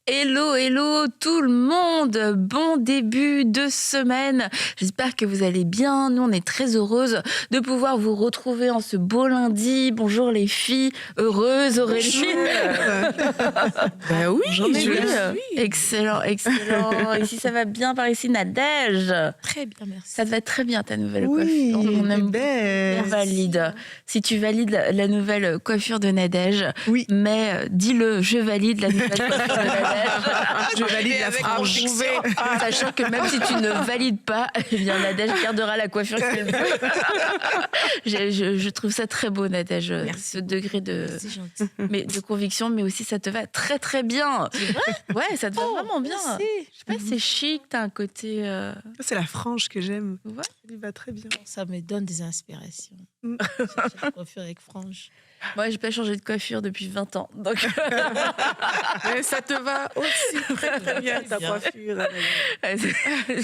Hello, hello tout le monde, bon début de semaine. J'espère que vous allez bien. Nous, on est très heureuses de pouvoir vous retrouver en ce beau lundi. Bonjour les filles, heureuses Aurélie. Ben oui, J'en ai je vu. le suis. Excellent, excellent. Ici, ça va bien par ici, Nadège. Très bien, merci. Ça te va très bien ta nouvelle Oui, coiffure. On aime belle. bien valide. Si tu valides la nouvelle coiffure de Nadège, Oui. mais dis-le, je valide la nouvelle coiffure de Nadège. Je valide la frange. Sachant que même si tu ne valides pas, eh bien Nadège gardera la coiffure qu'elle veut. Je trouve ça très beau, Nadège, ce degré C'est gentil. de conviction, mais aussi ça te va très très bien. C'est vrai? Ouais, ça te va vraiment bien. Merci. Je sais pas, c'est chic, t'as un côté... C'est la frange que j'aime. Ouais. Ça lui va très bien. Ça me donne des inspirations. Mm. Je préfère avec frange. Moi, j'ai pas changé de coiffure depuis 20 ans, donc... Mais ça te va aussi très très bien ta Bien. coiffure.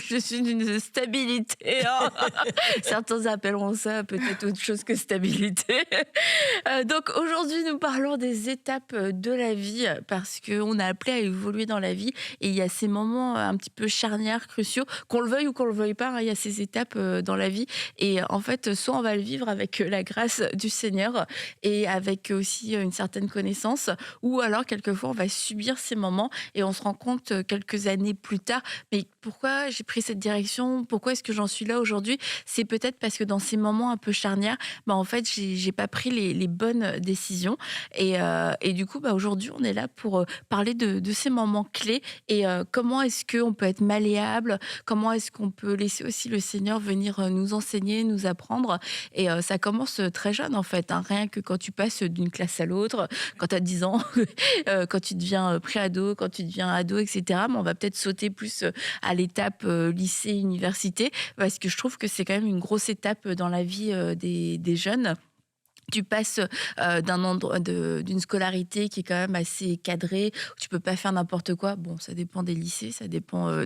Je suis d'une stabilité. Hein. Certains appelleront ça peut-être autre chose que stabilité. Donc aujourd'hui, nous parlons des étapes de la vie parce qu'on a appelé à évoluer dans la vie et il y a ces moments un petit peu charnières, cruciaux, qu'on le veuille ou qu'on le veuille pas. Hein, il y a ces étapes dans la vie et en fait, soit on va le vivre avec la grâce du Seigneur et avec aussi une certaine connaissance, ou alors quelquefois on va subir ces moments et on se rend compte quelques années plus tard, mais pourquoi j'ai pris cette direction, pourquoi est-ce que j'en suis là aujourd'hui? C'est peut-être parce que dans ces moments un peu charnières, en fait j'ai pas pris les bonnes décisions et du coup aujourd'hui on est là pour parler de ces moments clés et comment est-ce qu'on peut être malléable, comment est-ce qu'on peut laisser aussi le Seigneur venir nous enseigner, nous apprendre et ça commence très jeune en fait, hein, rien que quand tu passes d'une classe à l'autre, quand tu as 10 ans, quand tu deviens pré-ado, quand tu deviens ado, etc. Mais on va peut-être sauter plus à l'étape lycée, université, parce que je trouve que c'est quand même une grosse étape dans la vie des jeunes. Tu passes d'une scolarité qui est quand même assez cadrée, où tu peux pas faire n'importe quoi. Bon, ça dépend des lycées, ça dépend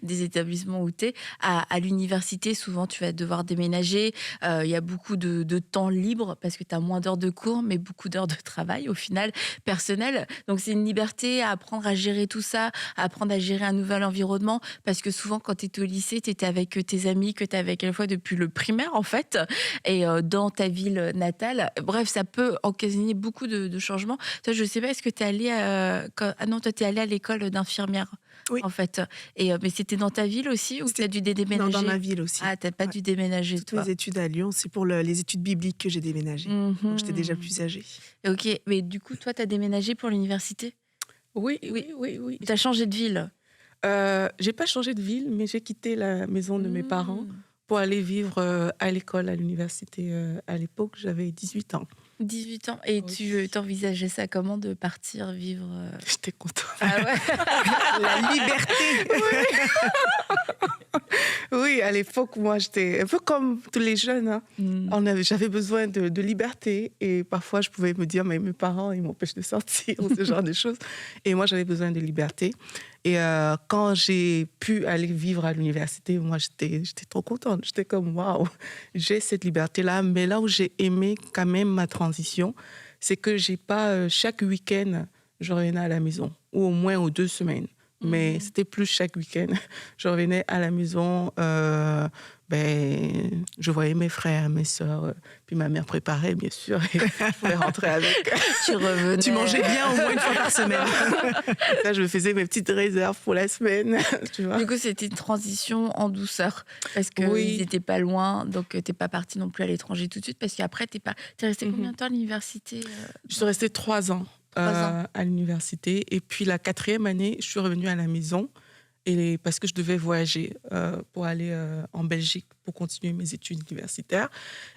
des établissements où tu es. À l'université, souvent, tu vas devoir déménager. Il y a beaucoup de temps libre parce que tu as moins d'heures de cours, mais beaucoup d'heures de travail, au final, personnel. Donc, c'est une liberté à apprendre à gérer tout ça, à apprendre à gérer un nouvel environnement. Parce que souvent, quand tu étais au lycée, tu étais avec tes amis que tu avais à quelle fois depuis le primaire, en fait, et dans ta ville natale. Bref, ça peut occasionner beaucoup de changements. Toi, je ne sais pas, est-ce que tu es allée toi, tu es allée à l'école d'infirmière, Oui. en fait. Mais c'était dans ta ville aussi ou tu as dû déménager? Non, dans ma ville aussi. Ah, tu n'as pas dû déménager, toi. Mes études à Lyon, c'est pour les études bibliques que j'ai déménagé. Donc j'étais déjà plus âgée. Ok, mais du coup, toi, tu as déménagé pour l'université? Oui. Tu as changé de ville? J'ai pas changé de ville, mais j'ai quitté la maison de mes parents pour aller vivre à l'école, à l'université. À l'époque, j'avais 18 ans. 18 ans. Et Oui. tu t'envisageais ça comment de partir vivre J'étais contente. Ah ouais. La liberté. Oui, à l'époque, moi, j'étais un peu comme tous les jeunes. Hein. J'avais besoin de liberté et parfois, je pouvais me dire, mais mes parents, ils m'empêchent de sortir ou ce genre de choses. Et moi, j'avais besoin de liberté. Et quand j'ai pu aller vivre à l'université, moi, j'étais trop contente. J'étais comme, waouh, j'ai cette liberté-là. Mais là où j'ai aimé quand même ma transition, c'est que j'ai pas chaque week-end, je revenais à la maison, ou au moins aux 2 semaines. Mais c'était plus chaque week-end. Je revenais à la maison, je voyais mes frères, mes sœurs, puis ma mère préparait, bien sûr, et je pouvais rentrer avec. Tu revenais. Tu mangeais bien au moins une fois par semaine. Là, je me faisais mes petites réserves pour la semaine, tu vois. Du coup, c'était une transition en douceur parce qu'ils Oui. n'étaient pas loin, donc tu n'es pas partie non plus à l'étranger tout de suite parce qu'après, tu es resté combien de temps à l'université Je suis restée 3 ans. 3 ans. À l'université. Et puis la 4e année, je suis revenue à la maison parce que je devais voyager pour aller en Belgique pour continuer mes études universitaires.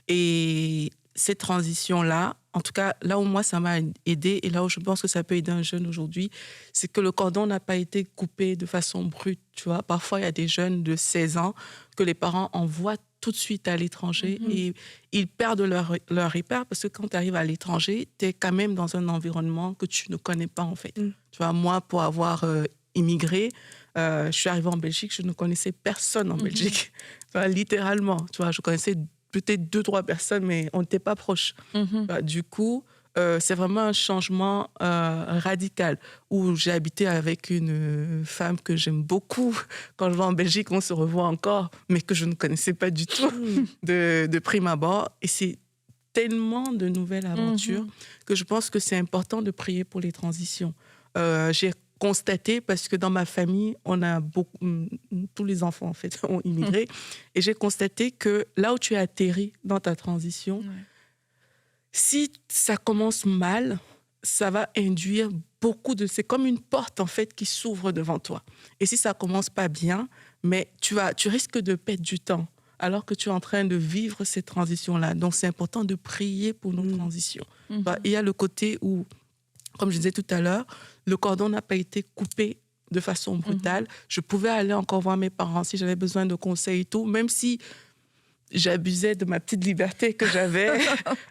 Et cette transition-là, en tout cas, là où moi, ça m'a aidée et là où je pense que ça peut aider un jeune aujourd'hui, c'est que le cordon n'a pas été coupé de façon brute. Tu vois. Parfois, il y a des jeunes de 16 ans que les parents envoient tout de suite à l'étranger et ils perdent leur repère parce que quand tu arrives à l'étranger, tu es quand même dans un environnement que tu ne connais pas en fait. Tu vois, moi, pour avoir immigré, je suis arrivée en Belgique, je ne connaissais personne en Belgique, enfin, littéralement. Tu vois, je connaissais peut-être 2-3 personnes, mais on n'était pas proches. Du coup, c'est vraiment un changement radical, où j'ai habité avec une femme que j'aime beaucoup. Quand je vais en Belgique, on se revoit encore, mais que je ne connaissais pas du tout de prime abord. Et c'est tellement de nouvelles aventures que je pense que c'est important de prier pour les transitions. J'ai constaté, parce que dans ma famille, on a tous les enfants en fait ont immigré, et j'ai constaté que là où tu as atterri dans ta transition, si ça commence mal, ça va induire c'est comme une porte en fait qui s'ouvre devant toi. Et si ça commence pas bien, mais tu risques de perdre du temps alors que tu es en train de vivre ces transitions-là. Donc c'est important de prier pour nos transitions. Il y a le côté où, comme je disais tout à l'heure, le cordon n'a pas été coupé de façon brutale. Je pouvais aller encore voir mes parents si j'avais besoin de conseils et tout, même si j'abusais de ma petite liberté que j'avais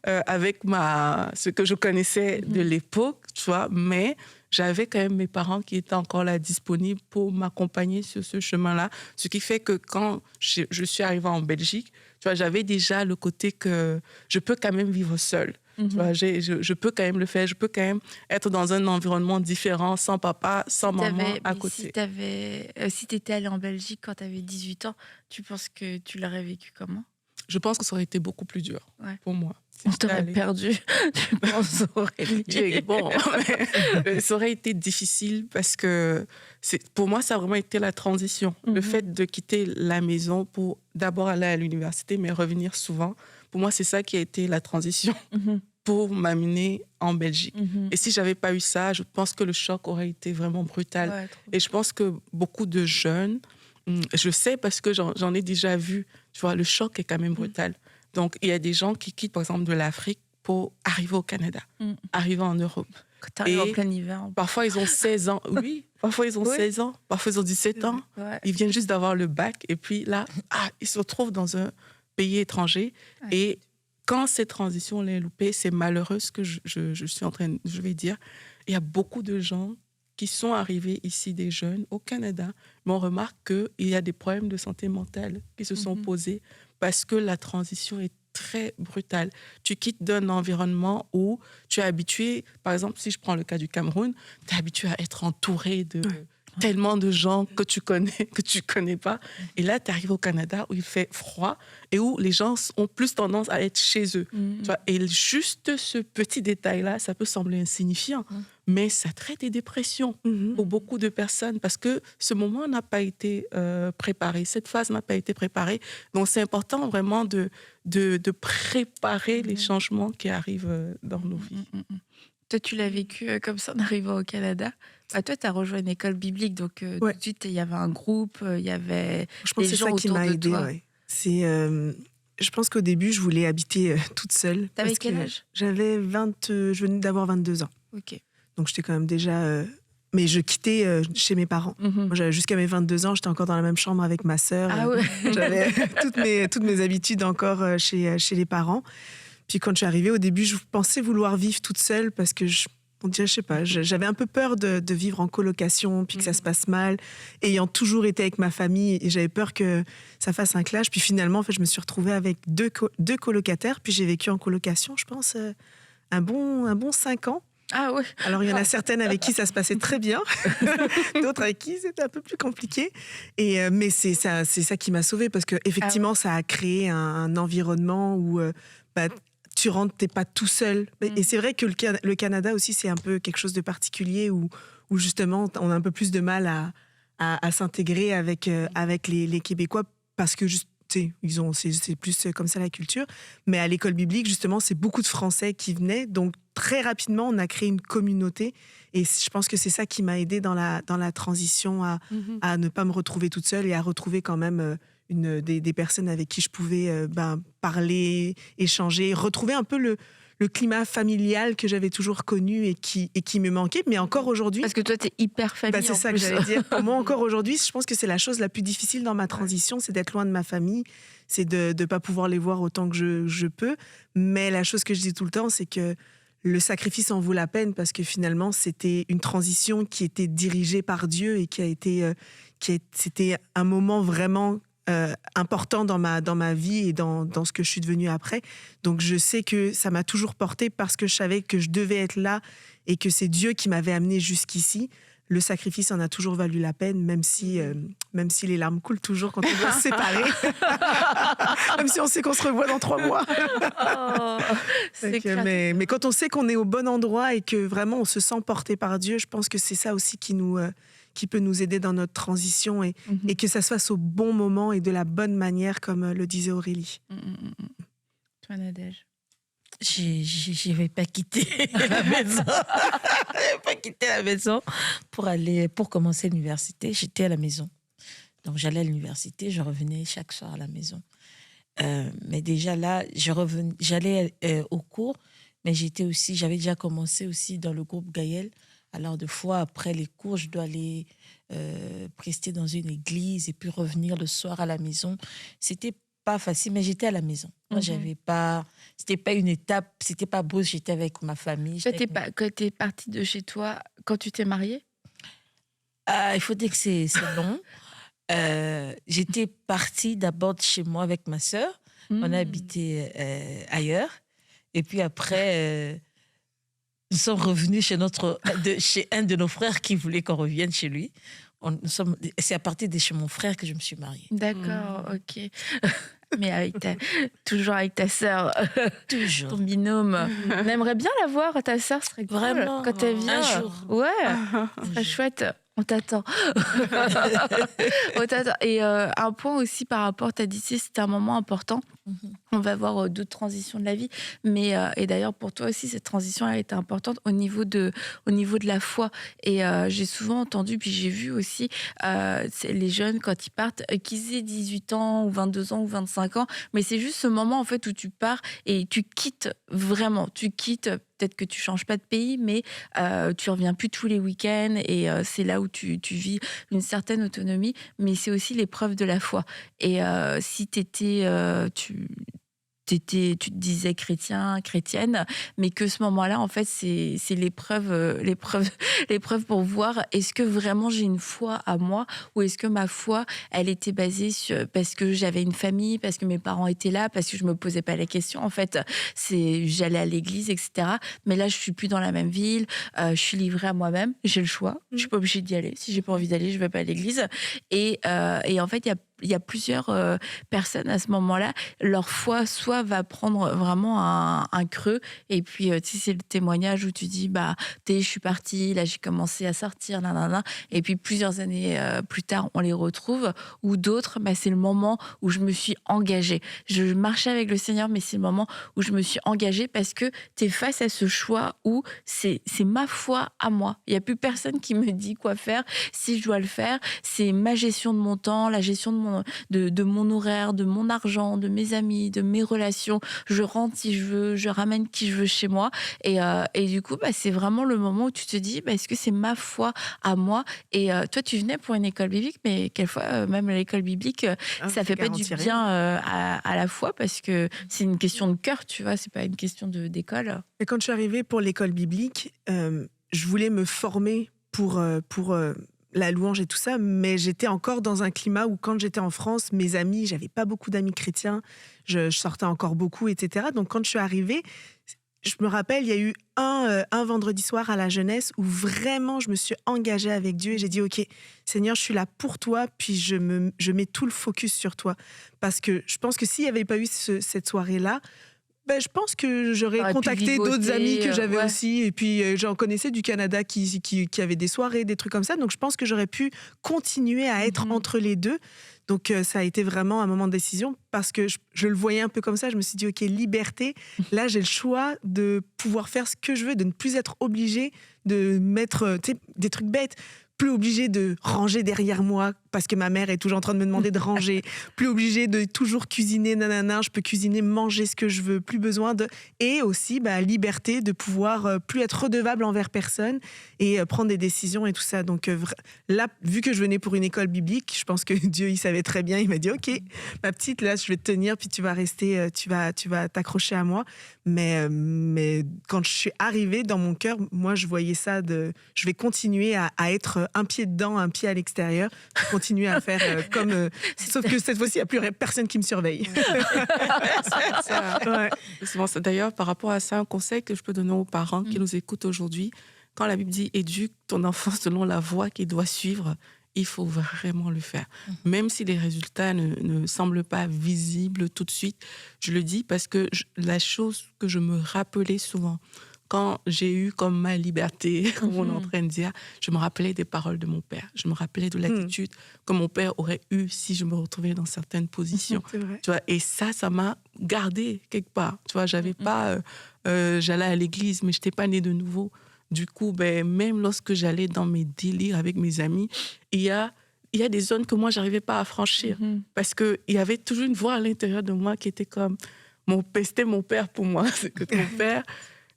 avec ce que je connaissais de l'époque, tu vois, mais j'avais quand même mes parents qui étaient encore là disponibles pour m'accompagner sur ce chemin-là, ce qui fait que quand je suis arrivée en Belgique, tu vois, j'avais déjà le côté que je peux quand même vivre seule. Tu vois, je peux quand même le faire, je peux quand même être dans un environnement différent, sans papa, sans maman à côté. Si tu étais allée en Belgique quand tu avais 18 ans, tu penses que tu l'aurais vécu comment? Je pense que ça aurait été beaucoup plus dur pour moi. On t'aurait perdu, tu penses, Aurélie? Bon, mais ça aurait été difficile parce que pour moi, ça a vraiment été la transition. Le fait de quitter la maison pour d'abord aller à l'université, mais revenir souvent, pour moi, c'est ça qui a été la transition pour m'amener en Belgique. Et si je n'avais pas eu ça, je pense que le choc aurait été vraiment brutal. Ouais, et je pense que beaucoup de jeunes, je sais parce que j'en ai déjà vu, tu vois, le choc est quand même brutal. Donc, il y a des gens qui quittent, par exemple, de l'Afrique pour arriver au Canada, arriver en Europe. Quand tu arrives en plein hiver. Parfois, ils ont 16 ans. Oui, parfois, ils ont 16 ans. Parfois, ils ont 17 ans. Ouais. Ils viennent juste d'avoir le bac. Et puis là, ils se retrouvent dans un pays étranger. Ouais. Et quand cette transition est loupée, c'est malheureux ce que je vais dire. Il y a beaucoup de gens qui sont arrivés ici, des jeunes, au Canada, mais on remarque qu'il y a des problèmes de santé mentale qui se sont posés parce que la transition est très brutale. Tu quittes d'un environnement où tu es habitué, par exemple, si je prends le cas du Cameroun, tu es habitué à être entouré de tellement de gens que tu connais pas. Et là, tu arrives au Canada où il fait froid et où les gens ont plus tendance à être chez eux. Tu vois, et juste ce petit détail-là, ça peut sembler insignifiant, mais ça traite des dépressions pour beaucoup de personnes parce que ce moment n'a pas été préparé, cette phase n'a pas été préparée. Donc, c'est important vraiment de préparer les changements qui arrivent dans nos vies. Toi, tu l'as vécu comme ça en arrivant au Canada. Toi, tu as rejoint une école biblique, donc tout de suite, il y avait un groupe, il y avait des gens autour de toi. Ouais. Je pense qu'au début, je voulais habiter toute seule. T'avais quel âge ? J'avais je venais d'avoir 22 ans. Ok. Donc, j'étais quand même déjà... mais je quittais chez mes parents. Moi, jusqu'à mes 22 ans, j'étais encore dans la même chambre avec ma sœur. Ah ouais. J'avais toutes mes habitudes encore chez les parents. Puis quand je suis arrivée, au début, je pensais vouloir vivre toute seule parce que je sais pas, j'avais un peu peur de vivre en colocation, puis que ça se passe mal, ayant toujours été avec ma famille, et j'avais peur que ça fasse un clash. Puis finalement, en fait, je me suis retrouvée avec deux colocataires, puis j'ai vécu en colocation, je pense, un bon 5 ans. Ah ouais. Alors, il y en a certaines avec qui ça se passait très bien, d'autres avec qui c'était un peu plus compliqué. Mais c'est ça qui m'a sauvée, parce qu'effectivement, ça a créé un environnement où tu rentres, t'es pas tout seul. Et c'est vrai que le Canada aussi, c'est un peu quelque chose de particulier où justement, on a un peu plus de mal à s'intégrer avec les Québécois parce que c'est plus comme ça la culture. Mais à l'école biblique, justement, c'est beaucoup de Français qui venaient. Donc, très rapidement, on a créé une communauté. Et je pense que c'est ça qui m'a aidée dans la transition à ne pas me retrouver toute seule et à retrouver quand même des personnes avec qui je pouvais parler, échanger, retrouver un peu le climat familial que j'avais toujours connu et qui me manquait, mais encore aujourd'hui... Parce que toi, t'es hyper famille. C'est ça que j'allais dire. Pour moi, encore aujourd'hui, je pense que c'est la chose la plus difficile dans ma transition, c'est d'être loin de ma famille, c'est de ne pas pouvoir les voir autant que je peux. Mais la chose que je dis tout le temps, c'est que le sacrifice en vaut la peine, parce que finalement, c'était une transition qui était dirigée par Dieu et c'était un moment vraiment important dans ma vie et dans ce que je suis devenue après. Donc je sais que ça m'a toujours portée parce que je savais que je devais être là et que c'est Dieu qui m'avait amenée jusqu'ici. Le sacrifice en a toujours valu la peine, même si les larmes coulent toujours quand on doit se séparer. Même si on sait qu'on se revoit dans 3 mois. Oh, c'est clair. Mais quand on sait qu'on est au bon endroit et que vraiment on se sent porté par Dieu, je pense que c'est ça aussi qui peut nous aider dans notre transition et que ça se fasse au bon moment et de la bonne manière, comme le disait Aurélie. Toi, Nadège. Je vais pas quitter la maison. Je vais pas quitter la maison pour commencer l'université. J'étais à la maison. Donc, j'allais à l'université, je revenais chaque soir à la maison. Mais déjà là, j'allais au cours, mais j'avais déjà commencé aussi dans le groupe Gaël. Alors, des fois, après les cours, je dois aller prester dans une église et puis revenir le soir à la maison. C'était pas facile, mais j'étais à la maison. Moi, c'était pas une étape, c'était pas brusque, j'étais avec ma famille. Quand t'es partie de chez toi, quand tu t'es mariée? Il faut dire que c'est long. J'étais partie d'abord de chez moi avec ma sœur. On a habité ailleurs. Et puis après, nous sommes revenus chez un de nos frères qui voulait qu'on revienne chez lui. C'est à partir de chez mon frère que je me suis mariée. D'accord, ok. Mais toujours avec ta sœur. Toujours. Ton binôme. On aimerait bien la voir, ta sœur, ce serait cool. Vraiment. Quand elle vient. Un jour. Ouais, ce serait chouette. On t'attend. On t'attend. Et un point aussi par rapport, tu as dit, c'était un moment important. On va voir d'autres transitions de la vie. Mais, et d'ailleurs, pour toi aussi, cette transition a été importante au niveau de la foi. Et j'ai souvent entendu, puis j'ai vu aussi les jeunes, quand ils partent, qu'ils aient 18 ans, ou 22 ans, ou 25 ans. Mais c'est juste ce moment, en fait, où tu pars et tu quittes vraiment. Tu quittes. Peut-être que tu changes pas de pays, mais tu reviens plus tous les week-ends et c'est là où tu vis une certaine autonomie. Mais c'est aussi l'épreuve de la foi. Et si tu te disais chrétien, chrétienne, mais que ce moment-là, en fait, c'est l'épreuve pour voir est-ce que vraiment j'ai une foi à moi ou est-ce que ma foi, elle était basée parce que j'avais une famille, parce que mes parents étaient là, parce que je me posais pas la question. En fait, j'allais à l'église, etc. Mais là, je suis plus dans la même ville, je suis livrée à moi-même, j'ai le choix, je suis pas obligée d'y aller. Si j'ai pas envie d'aller, je vais pas à l'église. Et en fait, il y a plusieurs personnes à ce moment-là, leur foi soit va prendre vraiment un creux et puis tu sais, c'est le témoignage où tu dis je suis partie, là j'ai commencé à sortir, et puis plusieurs années plus tard on les retrouve, ou d'autres c'est le moment où je me suis engagée. Je marchais avec le Seigneur, mais c'est le moment où je me suis engagée parce que tu es face à ce choix où c'est ma foi à moi. Il n'y a plus personne qui me dit quoi faire, si je dois le faire. C'est ma gestion de mon temps, la gestion de mon horaire, de mon argent, de mes amis, de mes relations. Je rentre si je veux, je ramène qui je veux chez moi. Et du coup, c'est vraiment le moment où tu te dis, est-ce que c'est ma foi à moi? Et toi, tu venais pour une école biblique, mais quelquefois, même l'école biblique, ça fait pas du bien à la foi parce que c'est une question de cœur, tu vois, c'est pas une question d'école. Et quand je suis arrivée pour l'école biblique, je voulais me former pour la louange et tout ça, mais j'étais encore dans un climat où quand j'étais en France, mes amis, j'avais pas beaucoup d'amis chrétiens, je sortais encore beaucoup, etc. Donc quand je suis arrivée, je me rappelle, il y a eu un vendredi soir à la jeunesse où vraiment je me suis engagée avec Dieu et j'ai dit, OK, Seigneur, je suis là pour toi, puis je mets tout le focus sur toi. Parce que je pense que s'il n'y avait pas eu cette soirée-là, je pense que j'aurais contacté d'autres amis que j'avais aussi. Et puis, j'en connaissais du Canada qui avaient des soirées, des trucs comme ça. Donc, je pense que j'aurais pu continuer à être entre les deux. Donc, ça a été vraiment un moment de décision parce que je le voyais un peu comme ça. Je me suis dit, OK, liberté. Là, j'ai le choix de pouvoir faire ce que je veux, de ne plus être obligée de mettre des trucs bêtes. Plus obligée de ranger derrière moi parce que ma mère est toujours en train de me demander de ranger, plus obligée de toujours cuisiner, je peux cuisiner, manger ce que je veux, plus besoin de... Et aussi, liberté de pouvoir plus être redevable envers personne et prendre des décisions et tout ça. Donc là, vu que je venais pour une école biblique, je pense que Dieu, il savait très bien, il m'a dit, OK, ma petite, là, je vais te tenir, puis tu vas rester, tu vas t'accrocher à moi. Mais quand je suis arrivée dans mon cœur, moi, je voyais ça je vais continuer à être un pied dedans, un pied à l'extérieur, pour continuer à faire comme... sauf que cette fois-ci, il n'y a plus personne qui me surveille. Ouais. Souvent, d'ailleurs, par rapport à ça, un conseil que je peux donner aux parents qui nous écoutent aujourd'hui, quand la Bible dit « éduque ton enfant selon la voie qu'il doit suivre », il faut vraiment le faire. Même si les résultats ne semblent pas visibles tout de suite, je le dis parce que la chose que je me rappelais souvent, quand j'ai eu comme ma liberté, comme on est en train de dire, je me rappelais des paroles de mon père. Je me rappelais de l'attitude que mon père aurait eue si je me retrouvais dans certaines positions. C'est vrai. Tu vois, et ça m'a gardé quelque part. Tu vois, j'avais pas... j'allais à l'église, mais je n'étais pas née de nouveau. Du coup, même lorsque j'allais dans mes délires avec mes amis, il y a des zones que moi, je n'arrivais pas à franchir. Parce qu'il y avait toujours une voix à l'intérieur de moi qui était comme... C'était mon père pour moi. C'est que ton père...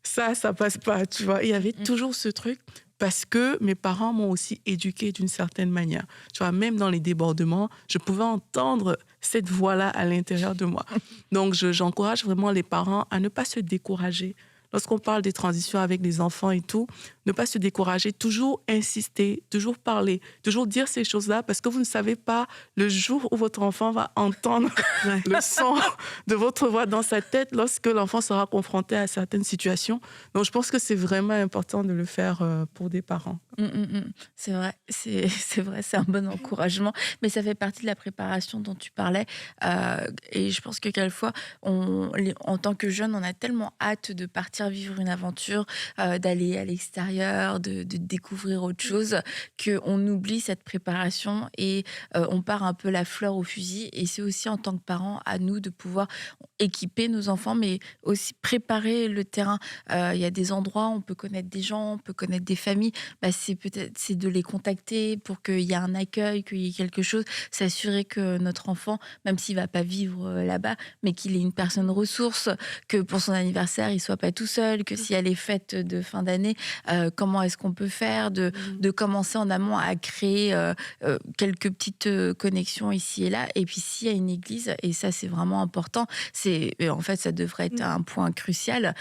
Ça passe pas, tu vois. Il y avait toujours ce truc parce que mes parents m'ont aussi éduquée d'une certaine manière. Tu vois, même dans les débordements, je pouvais entendre cette voix-là à l'intérieur de moi. Donc, j'encourage vraiment les parents à ne pas se décourager. Lorsqu'on parle des transitions avec les enfants et tout, ne pas se décourager, toujours insister, toujours parler, toujours dire ces choses-là parce que vous ne savez pas le jour où votre enfant va entendre le son de votre voix dans sa tête lorsque l'enfant sera confronté à certaines situations. Donc, je pense que c'est vraiment important de le faire pour des parents. C'est vrai, c'est un bon encouragement, mais ça fait partie de la préparation dont tu parlais. Et je pense que quelquefois, en tant que jeune, on a tellement hâte de partir vivre une aventure, d'aller à l'extérieur, de découvrir autre chose, qu'on oublie cette préparation et on part un peu la fleur au fusil. Et c'est aussi en tant que parents à nous de pouvoir équiper nos enfants, mais aussi préparer le terrain. Il y a des endroits où on peut connaître des gens, on peut connaître des familles. C'est de les contacter pour qu'il y ait un accueil, qu'il y ait quelque chose, s'assurer que notre enfant, même s'il va pas vivre là-bas, mais qu'il ait une personne ressource, que pour son anniversaire, il soit pas tout seul, que s'il y a les fêtes de fin d'année, comment est-ce qu'on peut faire, de commencer en amont à créer quelques petites connexions ici et là. Et puis s'il y a une église, et ça c'est vraiment important, en fait ça devrait être un point crucial,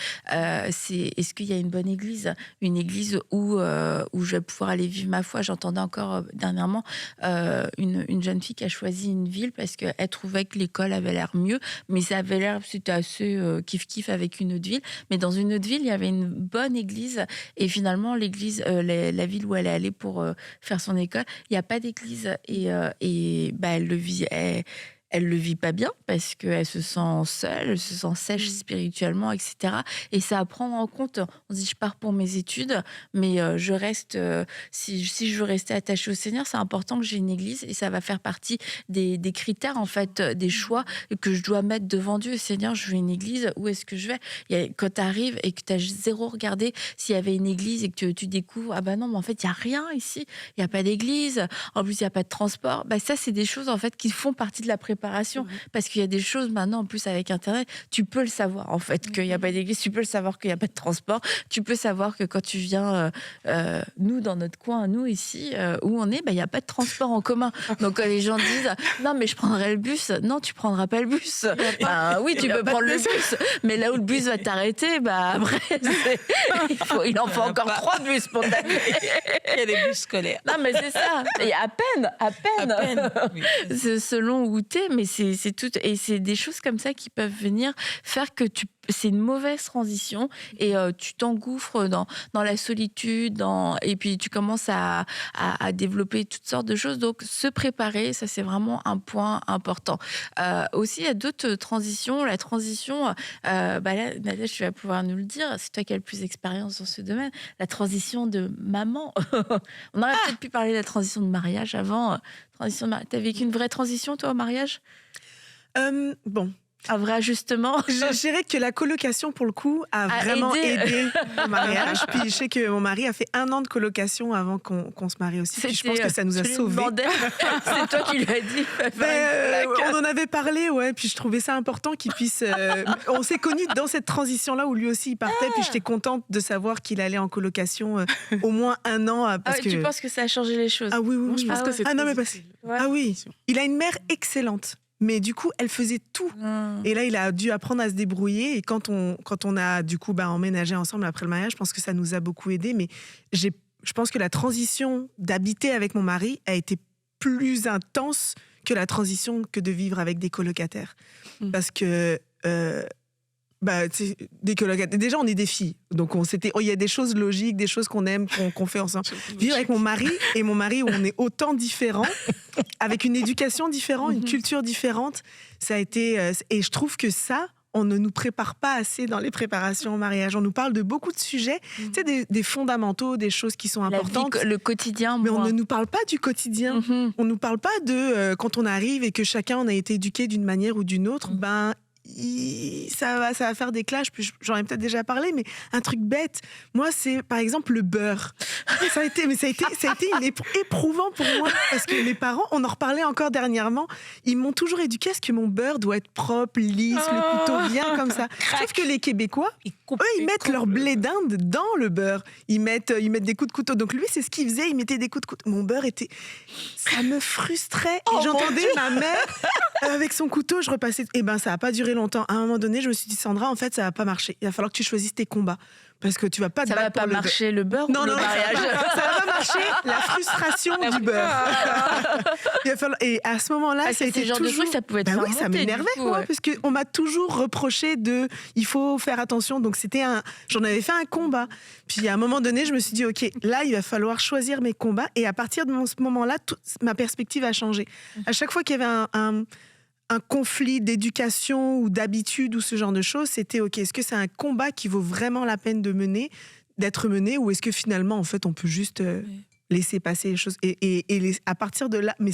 c'est est-ce qu'il y a une bonne église, une église où je vais pouvoir aller vivre ma foi. J'entendais encore dernièrement une jeune fille qui a choisi une ville parce qu'elle trouvait que l'école avait l'air mieux, mais ça avait l'air, c'était assez kiff-kiff avec une autre ville. Mais dans une autre ville, il y avait une bonne église et finalement, l'église, la ville où elle est allée pour faire son école, il n'y a pas d'église et elle le vit pas bien parce qu'elle se sent seule, elle se sent sèche spirituellement, etc. Et ça à prendre en compte. On se dit, je pars pour mes études, mais je reste. Si je veux rester attachée au Seigneur, c'est important que j'ai une église et ça va faire partie des critères, en fait, des choix que je dois mettre devant Dieu. Seigneur, je veux une église, où est-ce que je vais? Quand tu arrives et que tu as zéro regardé s'il y avait une église et que tu découvres, ah bah non, mais en fait, il n'y a rien ici, il n'y a pas d'église, en plus, il n'y a pas de transport. Bah, ça, c'est des choses, en fait, qui font partie de la préparation. Parce qu'il y a des choses maintenant, en plus avec Internet, tu peux le savoir en fait, qu'il n'y a pas d'église, tu peux le savoir qu'il n'y a pas de transport, tu peux savoir que quand tu viens, nous dans notre coin, nous ici, où on est, il n'y a pas de transport en commun. Donc quand les gens disent, non mais je prendrai le bus, non tu prendras pas le bus. Oui, tu peux prendre le bus, mais là où le bus va t'arrêter, après, il en faut encore 3 bus pour t'arrêter. Il y a des bus scolaires. Non mais c'est ça, et à peine. Oui. C'est selon où t'es, mais c'est tout, et c'est des choses comme ça qui peuvent venir faire que c'est une mauvaise transition et tu t'engouffres dans la solitude, et puis tu commences à développer toutes sortes de choses. Donc se préparer, ça c'est vraiment un point important. Aussi, il y a d'autres transitions. La transition, là, Nadège, tu vas pouvoir nous le dire, c'est toi qui as le plus d'expérience dans ce domaine, la transition de maman. On aurait peut-être pu parler de la transition de mariage avant. T'as vécu une vraie transition, toi, au mariage? Bon. Un vrai ajustement? Je dirais que la colocation, pour le coup, a vraiment aidé au mariage. Puis je sais que mon mari a fait 1 an de colocation avant qu'on se marie aussi. Puis je pense que ça nous a sauvés. C'est toi qui lui as dit. On en avait parlé, ouais. Puis je trouvais ça important qu'il puisse... on s'est connus dans cette transition-là où lui aussi il partait. Puis j'étais contente de savoir qu'il allait en colocation au moins 1 an. Tu penses que ça a changé les choses? Ah oui. Je pense que c'est Ah oui, il a une mère excellente. Mais du coup, elle faisait tout. Et là, il a dû apprendre à se débrouiller. Et quand on a du coup emménagé ensemble après le mariage, je pense que ça nous a beaucoup aidés. Mais je pense que la transition d'habiter avec mon mari a été plus intense que la transition que de vivre avec des colocataires. Parce que des colocataires, déjà on est des filles, donc il y a des choses logiques, des choses qu'on aime, qu'on fait ensemble. Vivre avec mon mari où on est autant différents, avec une éducation différente, une culture différente, ça a été et je trouve que ça, on ne nous prépare pas assez dans les préparations au mariage. On nous parle de beaucoup de sujets, tu sais, des fondamentaux, des choses qui sont importantes. Le quotidien, mais on ne nous parle pas du quotidien. On ne nous parle pas de quand on arrive et que chacun on a été éduqué d'une manière ou d'une autre, ça va faire des clashs, puis j'en ai peut-être déjà parlé, mais un truc bête, moi c'est par exemple le beurre. Ça a été éprouvant pour moi, parce que mes parents, on en reparlait encore dernièrement, ils m'ont toujours éduqué à ce que mon beurre doit être propre, lisse, le couteau bien comme ça. Sauf que les Québécois, eux, ils mettent leur blé d'Inde dans le beurre. Ils mettent des coups de couteau. Donc lui, c'est ce qu'il faisait, il mettait des coups de couteau. Mon beurre ça me frustrait. Et j'entendais ma mère avec son couteau, je repassais. Ça n'a pas duré longtemps. À un moment donné, je me suis dit, Sandra, en fait, ça va pas marcher. Il va falloir que tu choisisses tes combats. Parce que tu vas pas te battre pour le beurre. Ça va pas marcher le beurre ou le mariage. Ça va pas marcher la frustration du beurre. Et à ce moment-là, ça a été genre toujours... de truc, ça pouvait être oui, ça m'énervait, parce qu'on m'a toujours reproché il faut faire attention. Donc j'en avais fait un combat. Puis à un moment donné, je me suis dit, ok, là, il va falloir choisir mes combats. Et à partir de ce moment-là, ma perspective a changé. À chaque fois qu'il y avait un conflit d'éducation ou d'habitude ou ce genre de choses, c'était ok, est-ce que c'est un combat qui vaut vraiment la peine d'être mené, ou est-ce que finalement, en fait, on peut juste laisser passer les choses à partir de là, mais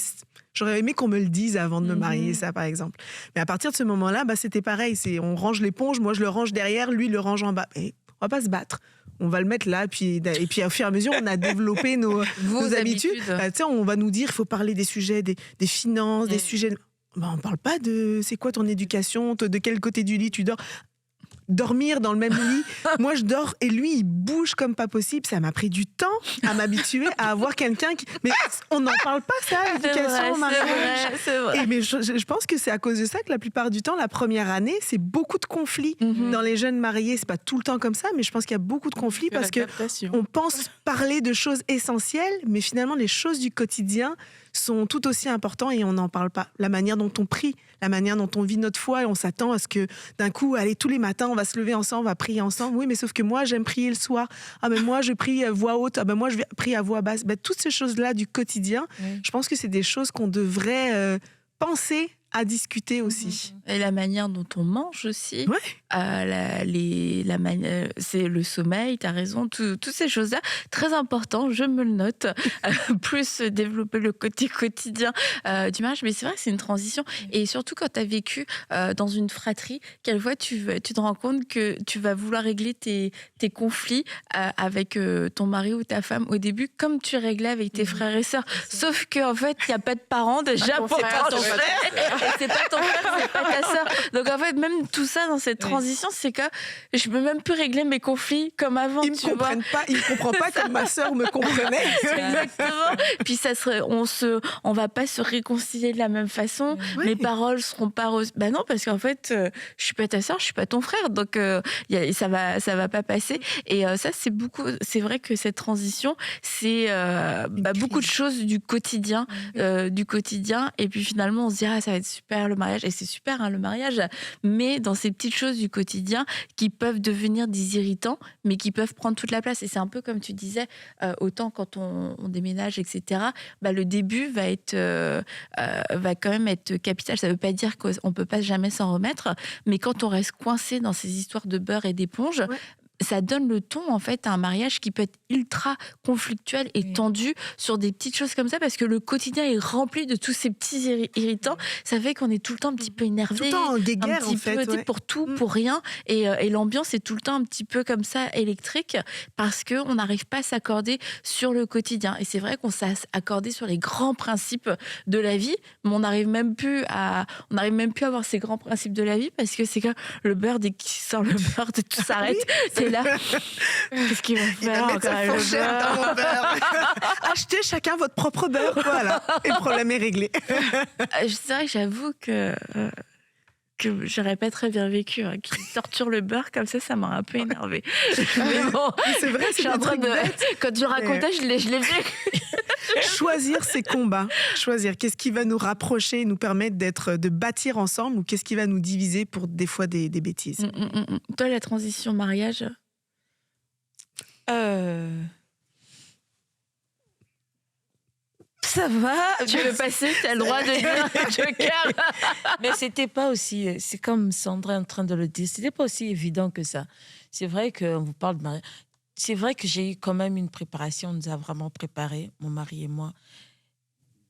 j'aurais aimé qu'on me le dise avant de me marier, ça, par exemple. Mais à partir de ce moment-là, c'était pareil, on range l'éponge, moi je le range derrière, lui il le range en bas. Et on va pas se battre. On va le mettre là, et puis au fur et à mesure, on a développé nos habitudes. On va nous dire, il faut parler des sujets, des finances, des sujets... on parle pas de c'est quoi ton éducation, de quel côté du lit tu dors. Dormir dans le même lit, moi je dors et lui il bouge comme pas possible. Ça m'a pris du temps à m'habituer à avoir quelqu'un qui... Mais on n'en parle pas, ça, l'éducation au mariage. C'est vrai. Mais je pense que c'est à cause de ça que la plupart du temps, la première année, c'est beaucoup de conflits dans les jeunes mariés. C'est pas tout le temps comme ça, mais je pense qu'il y a beaucoup de conflits parce que on pense parler de choses essentielles, mais finalement les choses du quotidien sont tout aussi importants et on n'en parle pas. La manière dont on prie, la manière dont on vit notre foi, et on s'attend à ce que d'un coup, allez, tous les matins, on va se lever ensemble, on va prier ensemble. Oui, mais sauf que moi, j'aime prier le soir. Ah ben moi, je prie à voix haute. Ah ben moi, je prie à voix basse. Toutes ces choses-là du quotidien, je pense que c'est des choses qu'on devrait penser à discuter aussi. Et la manière dont on mange aussi, c'est le sommeil, tu as raison, toutes ces choses-là, très important, je me le note, plus développer le côté quotidien du mariage, mais c'est vrai que c'est une transition, et surtout quand tu as vécu dans une fratrie, quelquefois tu te rends compte que tu vas vouloir régler tes conflits avec ton mari ou ta femme au début, comme tu réglais avec tes frères et sœurs, sauf qu'en fait, il n'y a pas de parents déjà pour ton frère. C'est pas ton frère, c'est pas ta sœur. Donc en fait, même tout ça dans cette transition, c'est que je peux même plus régler mes conflits comme avant. Ils me comprennent pas, ils me comprennent pas comme ma sœur me comprenait. Exactement. Puis on va pas se réconcilier de la même façon. Les paroles seront pas non, parce qu'en fait, je suis pas ta sœur, je suis pas ton frère, donc ça va pas passer. Et ça, c'est vrai que cette transition, c'est beaucoup de choses du quotidien, et puis finalement on se dit ça va être super le mariage, et c'est super le mariage, mais dans ces petites choses du quotidien qui peuvent devenir des irritants, mais qui peuvent prendre toute la place. Et c'est un peu comme tu disais, autant quand on déménage, etc., le début va quand même être capital. Ça veut pas dire qu'on peut pas jamais s'en remettre, mais quand on reste coincé dans ces histoires de beurre et d'éponge, ça donne le ton en fait à un mariage qui peut être ultra conflictuel et tendu sur des petites choses comme ça, parce que le quotidien est rempli de tous ces petits irritants. Ça fait qu'on est tout le temps un petit peu énervé, tout le temps en guéguerre, un petit peu pour tout, pour rien, et l'ambiance est tout le temps un petit peu comme ça électrique, parce que on n'arrive pas à s'accorder sur le quotidien. Et c'est vrai qu'on s'est accordé sur les grands principes de la vie, mais on n'arrive même plus à avoir ces grands principes de la vie, parce que c'est que le beurre, dès qu'il sort le beurre, tout s'arrête. C'est là. Qu'est-ce qu'il va faire encore avec le beurre dans mon beurre. Achetez chacun votre propre beurre, voilà. Et le problème est réglé. C'est vrai que j'avoue que j'aurais pas très bien vécu. Qui torture le beurre comme ça m'a un peu énervée. Mais bon, c'est vrai, c'est en train de... Quand tu racontais, je l'ai vécu. Choisir ses combats. Choisir. Qu'est-ce qui va nous rapprocher, nous permettre de bâtir ensemble ou qu'est-ce qui va nous diviser pour des fois des bêtises. Toi, la transition mariage Ça va. Tu veux passer, t'as le droit de dire Joker. Mais c'était pas aussi. C'est comme Sandra est en train de le dire. C'était pas aussi évident que ça. C'est vrai qu'on vous parle de mariage. C'est vrai que j'ai eu quand même une préparation. On nous a vraiment préparé, mon mari et moi.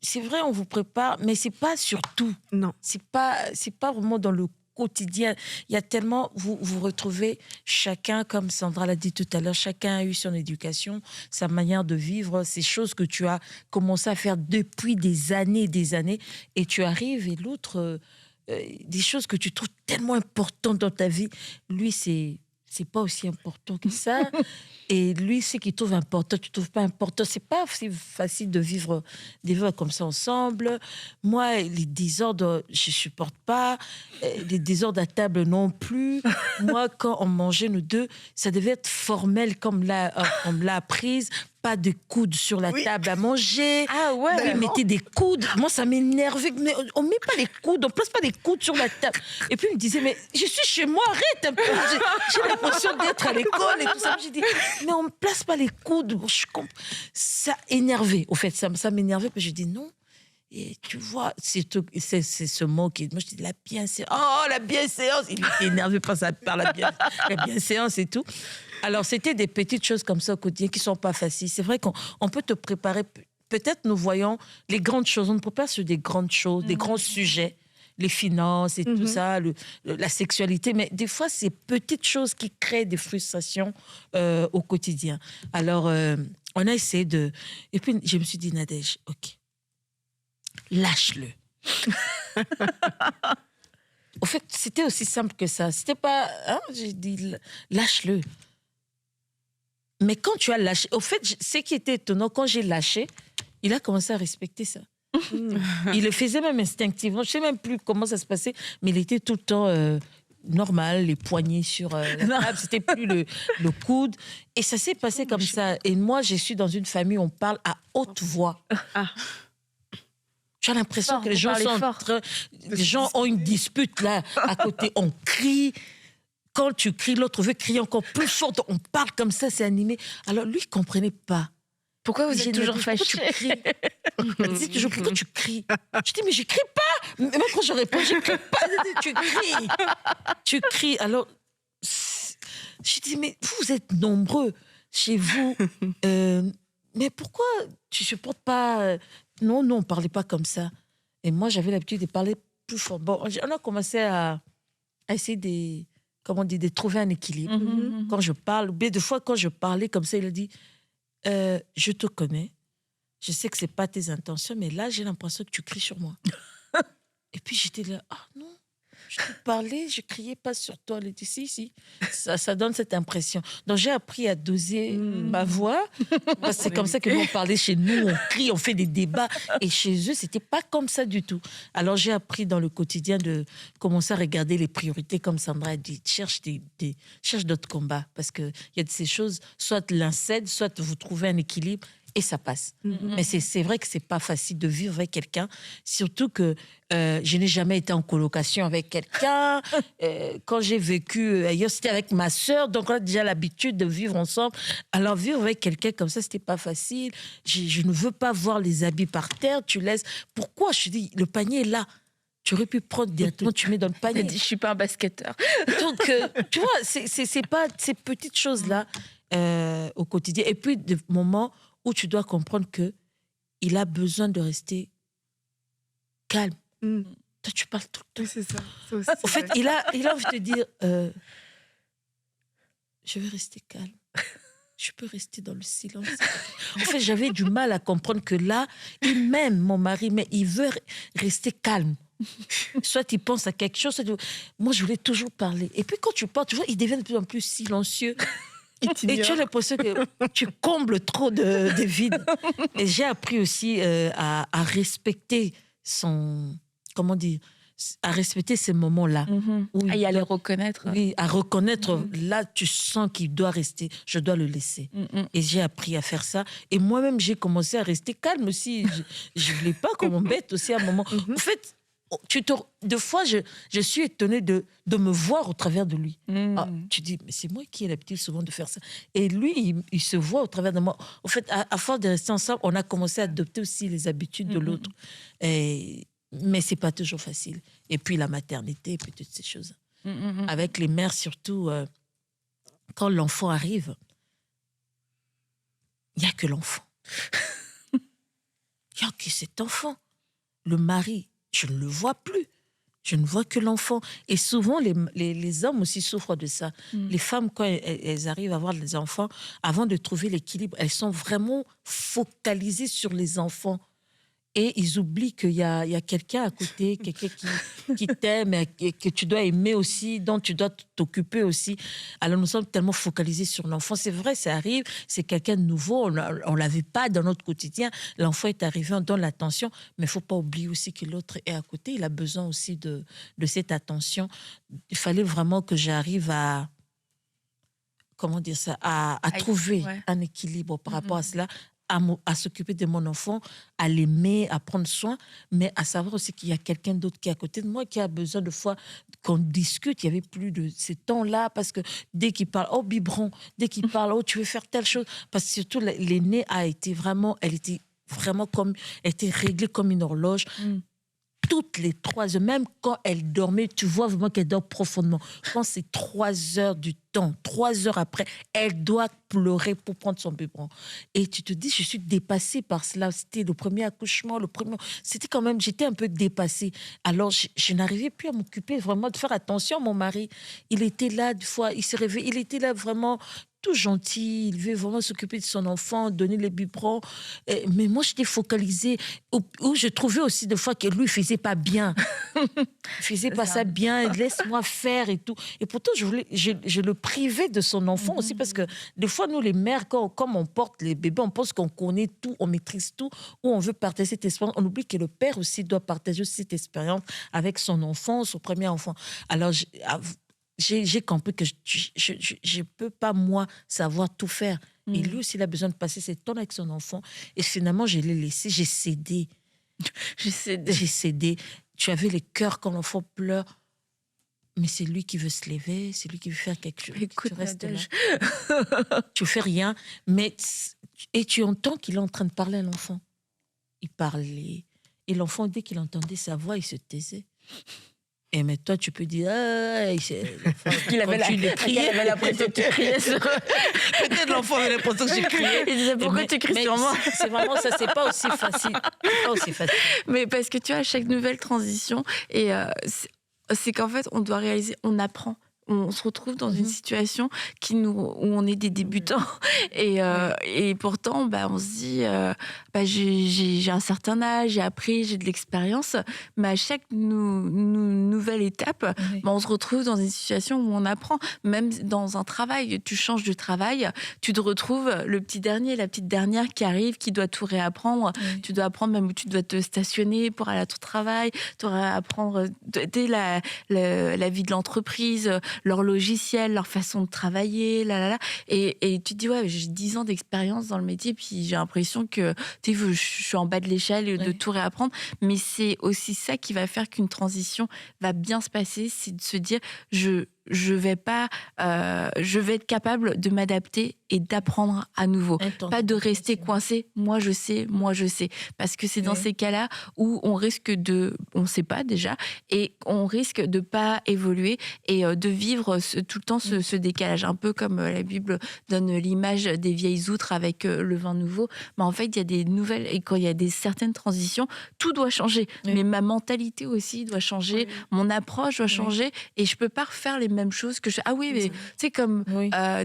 C'est vrai, on vous prépare, mais c'est pas sur tout. Non. C'est pas vraiment dans le quotidien. Il y a tellement, vous retrouvez chacun, comme Sandra l'a dit tout à l'heure, chacun a eu son éducation, sa manière de vivre, ces choses que tu as commencé à faire depuis des années, et tu arrives et l'autre, des choses que tu trouves tellement importantes dans ta vie, lui, c'est pas aussi important que ça. Et lui, ce qu'il trouve important, tu trouves pas important. C'est pas si facile de vivre des vœux comme ça ensemble. Moi, les désordres, je supporte pas. Les désordres à table non plus. Moi, quand on mangeait, nous deux, ça devait être formel comme on me l'a apprise. Pas de coudes sur la table à manger. Ah ouais. Il mettait des coudes. Moi, ça m'énervait. Mais on met pas les coudes, on place pas les coudes sur la table. Et puis, il me disait, mais je suis chez moi, arrête un peu. J'ai l'impression d'être à l'école et tout ça. J'ai dit, mais on ne place pas les coudes. Ça énervait. Au fait, ça m'énervait. Puis j'ai dit, non. Et tu vois, c'est ce mot qui... Moi, je dis, la bienséance. Oh, la bienséance. Il était énervé par la bienséance et tout. Alors, c'était des petites choses comme ça au quotidien qui ne sont pas faciles. C'est vrai qu'on peut te préparer. Peut-être nous voyons les grandes choses. On nous prépare sur des grandes choses, des grands sujets, les finances et tout ça, la sexualité. Mais des fois, c'est petites choses qui créent des frustrations au quotidien. Alors, on a essayé de... Et puis, je me suis dit, Nadège, OK, lâche-le. Au fait, c'était aussi simple que ça. C'était pas... Hein, j'ai dit, lâche-le. Mais quand tu as lâché... Au fait, ce qui était étonnant, quand j'ai lâché, il a commencé à respecter ça. Il le faisait même instinctivement. Je ne sais même plus comment ça se passait, mais il était tout le temps normal, les poignets sur la table. C'était plus le coude. Et ça s'est passé comme ça. Et moi, je suis dans une famille où on parle à haute voix. J'ai l'impression que les gens les gens ont une dispute là, à côté. On crie. Quand tu cries, l'autre veut crier encore plus fort. On parle comme ça, c'est animé. Alors lui, il ne comprenait pas. Pourquoi vous êtes toujours fâché? Il disait toujours, pourquoi tu cries? Je dis, mais je crie pas. Même quand je réponds, je crie pas. Tu cries. Tu cries. Alors, je dis, mais vous êtes nombreux chez vous. Mais pourquoi tu supportes pas... Non, on parlait pas comme ça. Et moi, j'avais l'habitude de parler plus fort. Bon, on a commencé à essayer de trouver un équilibre. Quand je parle, bien des fois, quand je parlais comme ça, il a dit, je te connais, je sais que c'est pas tes intentions, mais là, j'ai l'impression que tu cries sur moi. Et puis, j'étais là, non, je te parlais, je criais pas sur toi. Elle dit, si, ça donne cette impression. Donc, j'ai appris à doser ma voix, parce que c'est comme ça que nous, on parlait chez nous, on crie, on fait des débats, et chez eux, c'était pas comme ça du tout. Alors, j'ai appris dans le quotidien de commencer à regarder les priorités, comme Sandra a dit, cherche d'autres combats, parce qu'il y a de ces choses, soit l'un cède, soit vous trouvez un équilibre, et ça passe. Mais c'est vrai que c'est pas facile de vivre avec quelqu'un, surtout que je n'ai jamais été en colocation avec quelqu'un. Quand j'ai vécu ailleurs, c'était avec ma sœur, donc on a déjà l'habitude de vivre ensemble. Alors vivre avec quelqu'un comme ça, c'était pas facile. Je ne veux pas voir les habits par terre, tu laisses... Pourquoi? Je dis, le panier est là. Tu aurais pu prendre directement, tu mets dans le panier. Je suis pas un basketteur. Donc, tu vois, c'est pas ces petites choses-là au quotidien. Et puis, des moments où tu dois comprendre qu'il a besoin de rester calme. Toi, tu parles tout le temps. Oui, c'est ça. Aussi, en fait, il a envie de te dire, je vais rester calme. Je peux rester dans le silence. En fait, j'avais du mal à comprendre que là, il m'aime, mon mari, mais il veut rester calme. Soit il pense à quelque chose, soit moi, je voulais toujours parler. Et puis, quand tu parles, tu vois, il devient de plus en plus silencieux. Et tu as l'impression que tu combles trop de vide. Et j'ai appris aussi à respecter à respecter ces moments-là. Où Et à les reconnaître. Oui, à reconnaître, là, tu sens qu'il doit rester, je dois le laisser. Et j'ai appris à faire ça. Et moi-même, j'ai commencé à rester calme aussi. Je ne voulais pas qu'on m'embête aussi à un moment. En fait, deux fois, je suis étonnée de me voir au travers de lui. Ah, tu dis, mais c'est moi qui ai l'habitude souvent de faire ça. Et lui, il se voit au travers de moi. En fait, à force de rester ensemble, on a commencé à adopter aussi les habitudes de l'autre. Mais ce n'est pas toujours facile. Et puis la maternité, et puis toutes ces choses. Avec les mères, surtout, quand l'enfant arrive, il n'y a que l'enfant. Il n'y a que cet enfant. Le mari, je ne le vois plus. Je ne vois que l'enfant. Et souvent, les hommes aussi souffrent de ça. Les femmes, quand elles arrivent à avoir des enfants, avant de trouver l'équilibre, elles sont vraiment focalisées sur les enfants. Et ils oublient qu'il y a quelqu'un à côté, quelqu'un qui t'aime et que tu dois aimer aussi, dont tu dois t'occuper aussi. Alors nous sommes tellement focalisés sur l'enfant. C'est vrai, ça arrive, c'est quelqu'un de nouveau, on ne l'avait pas dans notre quotidien. L'enfant est arrivé, on donne l'attention, mais il ne faut pas oublier aussi que l'autre est à côté. Il a besoin aussi de cette attention. Il fallait vraiment que j'arrive à... Comment dire ça, à trouver un équilibre par rapport à cela, à s'occuper de mon enfant, à l'aimer, à prendre soin, mais à savoir aussi qu'il y a quelqu'un d'autre qui est à côté de moi, qui a besoin de fois qu'on discute. Il n'y avait plus de ces temps-là, parce que dès qu'il parle, oh biberon, dès qu'il parle, oh tu veux faire telle chose, parce que surtout l'aînée elle était réglée comme une horloge. Toutes les 3 heures, même quand elle dormait, tu vois vraiment qu'elle dort profondément. Quand c'est 3 heures du temps, 3 heures après, elle doit pleurer pour prendre son biberon. Et tu te dis, je suis dépassée par cela. C'était le premier accouchement, c'était quand même, j'étais un peu dépassée. Alors, je n'arrivais plus à m'occuper vraiment de faire attention à mon mari. Il était là, des fois, il s'est réveillé, il était là vraiment... tout gentil, il veut vraiment s'occuper de son enfant, donner les biberons. Mais moi, j'étais focalisée, où je trouvais aussi des fois que lui, il faisait pas bien. Il faisait pas ça bien, laisse-moi faire et tout. Et pourtant, je le privais de son enfant aussi, parce que des fois, nous, les mères, comme on porte les bébés, on pense qu'on connaît tout, on maîtrise tout, ou on veut partager cette expérience. On oublie que le père aussi doit partager cette expérience avec son enfant, son premier enfant. Alors, j'ai compris que je peux pas, moi, savoir tout faire. Et lui aussi, il a besoin de passer ses temps avec son enfant. Et finalement, je l'ai laissé, j'ai cédé. J'ai cédé. Tu avais les cœurs quand l'enfant pleure. Mais c'est lui qui veut se lever, c'est lui qui veut faire quelque chose. Écoute, tu restes là. Tu fais rien. Et tu entends qu'il est en train de parler à l'enfant. Il parlait. Et l'enfant, dès qu'il entendait sa voix, il se taisait. Et mais toi, tu peux dire, il avait l'impression que tu criais sur... Peut-être l'enfant avait l'impression que j'ai crié. Il disait, pourquoi tu cries sur moi? C'est vraiment ça, c'est pas aussi facile. Mais parce que tu vois, à chaque nouvelle transition, et c'est qu'en fait, on doit réaliser, on apprend. On se retrouve dans une situation où on est des débutants et pourtant on se dit j'ai un certain âge, j'ai appris, j'ai de l'expérience, mais à chaque nouvelle étape on se retrouve dans une situation où on apprend. Même dans un travail, tu changes de travail, tu te retrouves le petit dernier, la petite dernière qui arrive, qui doit tout réapprendre. Tu dois apprendre même où tu dois te stationner pour aller à ton travail, tu dois apprendre dès la vie de l'entreprise, leur logiciel, leur façon de travailler, et tu te dis, ouais, j'ai 10 ans d'expérience dans le métier, puis j'ai l'impression que je suis en bas de l'échelle de tout réapprendre. Mais c'est aussi ça qui va faire qu'une transition va bien se passer, c'est de se dire, je vais être capable de m'adapter et d'apprendre à nouveau. Pas de rester coincé, moi je sais. Parce que c'est dans ces cas-là où on risque on ne sait pas déjà, et on risque de pas évoluer et de vivre tout le temps ce décalage. Un peu comme la Bible donne l'image des vieilles outres avec le vin nouveau. Mais en fait, il y a des nouvelles, et quand il y a certaines transitions, tout doit changer. Mais ma mentalité aussi doit changer, mon approche doit changer, et je peux pas refaire les mêmes choses que mais c'est comme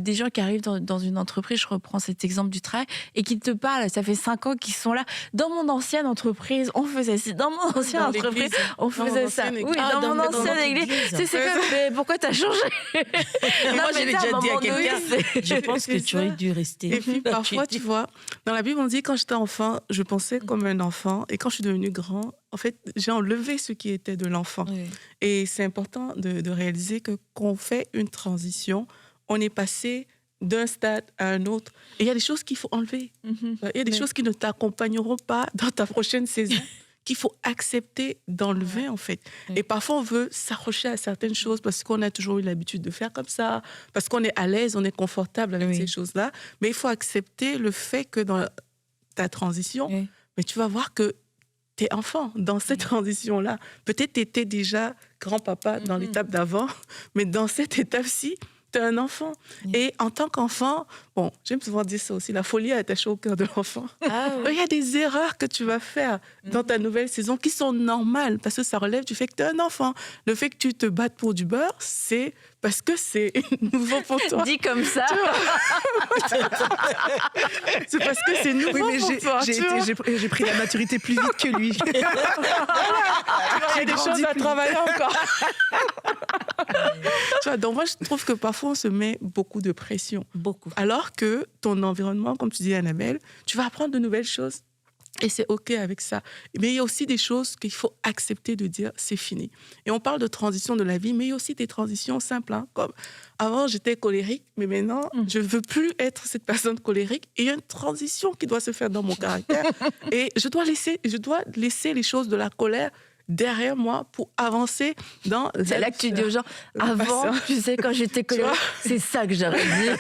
des gens qui arrivent dans une entreprise, je reprends cet exemple du travail, et qui te parlent, ça fait 5 ans qu'ils sont là. Dans mon ancienne entreprise, on faisait ci. Dans mon ancienne entreprise, on faisait ça. Oui, dans mon ancienne église. C'est comme, mais pourquoi t'as changé? Moi, je l'ai déjà dit à quelqu'un. Je pense que tu aurais dû rester. Et puis, parfois, tu vois, dans la Bible, on dit, quand j'étais enfant, je pensais comme un enfant. Et quand je suis devenue grand, en fait, j'ai enlevé ce qui était de l'enfant. Oui. Et c'est important de réaliser que quand on fait une transition, on est passé d'un stade à un autre. Et il y a des choses qu'il faut enlever. Il y a des choses qui ne t'accompagneront pas dans ta prochaine saison, qu'il faut accepter d'enlever, en fait. Oui. Et parfois, on veut s'accrocher à certaines choses parce qu'on a toujours eu l'habitude de faire comme ça, parce qu'on est à l'aise, on est confortable avec Oui. ces choses-là. Mais il faut accepter le fait que dans ta transition, Oui. mais tu vas voir que tu es enfant dans cette transition-là. Peut-être tu étais déjà grand-papa dans l'étape d'avant, mais dans cette étape-ci, tu es un enfant. Oui. Et en tant qu'enfant, bon, j'aime souvent dire ça aussi, la folie est attachée au cœur de l'enfant. Ah Il y a des erreurs que tu vas faire dans ta nouvelle saison qui sont normales parce que ça relève du fait que tu es un enfant. Le fait que tu te battes pour du beurre, c'est parce que c'est nouveau pour toi. Dit comme ça. C'est parce que c'est nouveau Oui, mais pour toi. tu vois. j'ai pris la maturité plus vite que lui. Il y a des choses à travailler encore. Tu vois, donc moi, je trouve que parfois, on se met beaucoup de pression. Beaucoup. Alors que ton environnement, comme tu dis, Annabelle, tu vas apprendre de nouvelles choses. Et c'est OK avec ça. Mais il y a aussi des choses qu'il faut accepter de dire, c'est fini. Et on parle de transition de la vie, mais il y a aussi des transitions simples. Comme avant, j'étais colérique, mais maintenant, je ne veux plus être cette personne colérique. Et il y a une transition qui doit se faire dans mon caractère. Et je dois laisser les choses de la colère derrière moi pour avancer dans... C'est là que tu dis aux gens, avant, tu sais, quand j'étais colérique, c'est ça que j'aurais dit.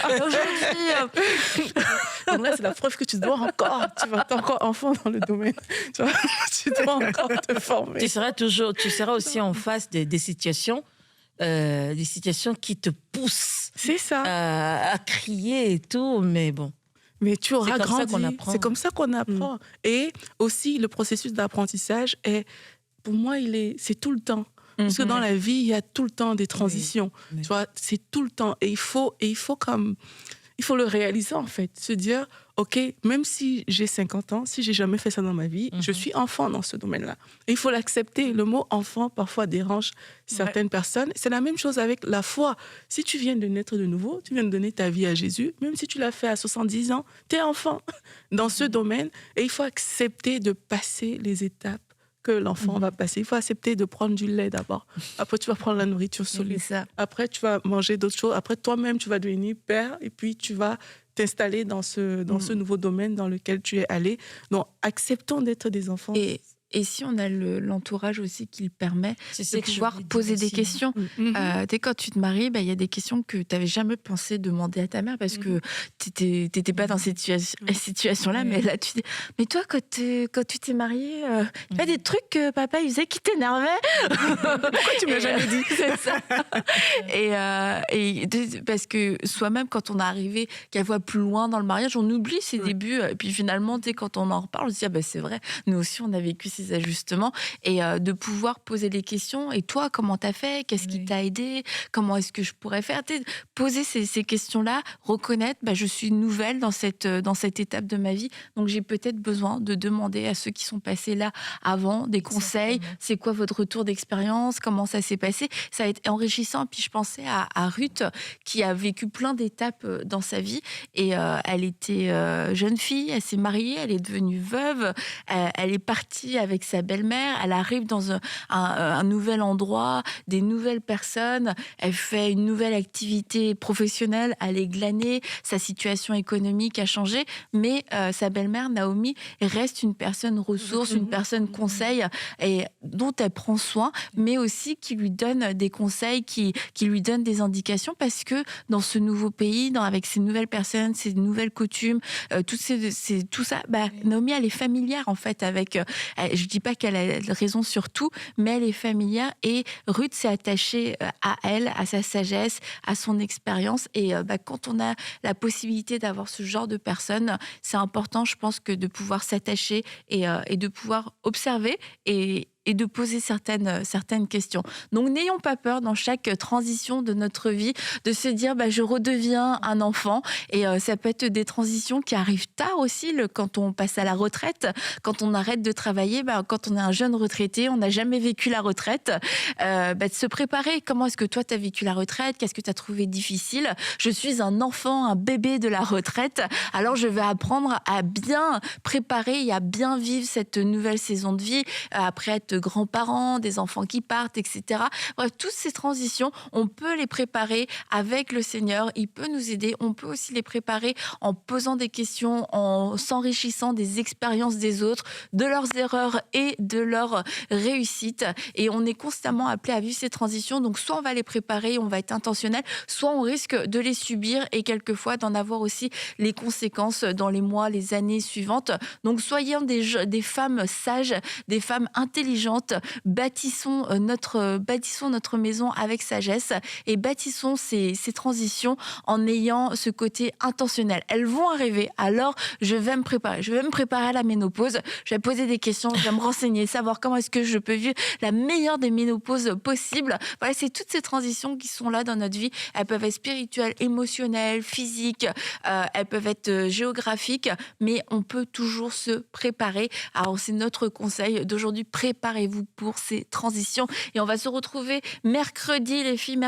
Aujourd'hui, Donc là, c'est la preuve que tu dois encore, tu vas être encore enfant dans le domaine. Tu vois, tu dois encore te former. Tu seras aussi en face des situations qui te poussent C'est ça. à crier et tout, mais bon. Mais tu auras C'est comme ça grandi. qu'on apprend. C'est comme ça qu'on apprend. Et aussi, le processus d'apprentissage est, pour moi, c'est tout le temps. Parce que dans la vie, il y a tout le temps des transitions. Oui. Tu vois, c'est tout le temps. Et il faut le réaliser, en fait. Se dire, OK, même si j'ai 50 ans, si j'ai jamais fait ça dans ma vie, je suis enfant dans ce domaine-là. Et il faut l'accepter. Le mot enfant, parfois, dérange certaines personnes. C'est la même chose avec la foi. Si tu viens de naître de nouveau, tu viens de donner ta vie à Jésus, même si tu l'as fait à 70 ans, tu es enfant dans ce domaine. Et il faut accepter de passer les étapes que l'enfant va passer. Il faut accepter de prendre du lait d'abord. Après, tu vas prendre la nourriture solide. c'est ça. Après, tu vas manger d'autres choses. Après, toi-même, tu vas devenir père et puis tu vas t'installer dans ce nouveau domaine dans lequel tu es allé. Donc, acceptons d'être des enfants. Et si on a l'entourage aussi qui le permet C'est de ça que je pouvoir voulais dire poser des aussi. questions. Quand tu te maries, il y a des questions que tu n'avais jamais pensé demander à ta mère parce que tu n'étais pas dans cette situation-là. Mais là, tu dis, mais toi, quand tu t'es mariée, il y a des trucs que papa il faisait qui t'énervaient. Pourquoi tu m'as jamais dit? C'est ça. Parce que soi-même, quand on est arrivé quelques fois plus loin dans le mariage, on oublie ses débuts. Et puis finalement, quand on en reparle, on se dit, c'est vrai, nous aussi, on a vécu ces ajustements. Et de pouvoir poser des questions. Et toi, comment t'as fait? Qu'est-ce qui t'a aidé? Comment est-ce que je pourrais faire? Poser ces questions-là, reconnaître, je suis nouvelle dans cette étape de ma vie. Donc, j'ai peut-être besoin de demander à ceux qui sont passés là avant des conseils. C'est quoi votre retour d'expérience? Comment ça s'est passé? Ça a été enrichissant. Puis, je pensais à Ruth, qui a vécu plein d'étapes dans sa vie. Et elle était jeune fille, elle s'est mariée, elle est devenue veuve, elle est partie avec sa belle-mère, elle arrive dans un nouvel endroit, des nouvelles personnes, elle fait une nouvelle activité professionnelle, elle est glanée, sa situation économique a changé, mais sa belle-mère, Naomi, reste une personne ressource, une personne conseil, et dont elle prend soin, mais aussi qui lui donne des conseils, qui lui donne des indications, parce que dans ce nouveau pays, avec ces nouvelles personnes, ces nouvelles coutumes, tout ça, Naomi, elle est familière en fait avec... je dis pas qu'elle a raison sur tout, mais elle est familière, et Ruth s'est attachée à elle, à sa sagesse, à son expérience. Et quand on a la possibilité d'avoir ce genre de personnes, c'est important, je pense, que de pouvoir s'attacher et de pouvoir observer et et de poser certaines questions. Donc, n'ayons pas peur dans chaque transition de notre vie de se dire je redeviens un enfant. Et ça peut être des transitions qui arrivent tard aussi, quand on passe à la retraite, quand on arrête de travailler, quand on est un jeune retraité, on n'a jamais vécu la retraite, de se préparer. Comment est-ce que toi, tu as vécu la retraite? Qu'est-ce que tu as trouvé difficile? Je suis un enfant, un bébé de la retraite, alors je vais apprendre à bien préparer et à bien vivre cette nouvelle saison de vie, après être grands-parents, des enfants qui partent, etc. Bref, toutes ces transitions, on peut les préparer avec le Seigneur. Il peut nous aider. On peut aussi les préparer en posant des questions, en s'enrichissant des expériences des autres, de leurs erreurs et de leurs réussites. Et on est constamment appelé à vivre ces transitions. Donc, soit on va les préparer, on va être intentionnel, soit on risque de les subir et quelquefois d'en avoir aussi les conséquences dans les mois, les années suivantes. Donc, soyons des femmes sages, des femmes intelligentes. Bâtissons notre maison avec sagesse et bâtissons ces transitions en ayant ce côté intentionnel. Elles vont arriver, alors je vais me préparer. Je vais me préparer à la ménopause. Je vais poser des questions, je vais me renseigner, savoir comment est-ce que je peux vivre la meilleure des ménopauses possibles. Voilà, c'est toutes ces transitions qui sont là dans notre vie. Elles peuvent être spirituelles, émotionnelles, physiques, elles peuvent être géographiques, mais on peut toujours se préparer. Alors, c'est notre conseil d'aujourd'hui. Préparez-vous pour ces transitions. Et on va se retrouver mercredi, les filles,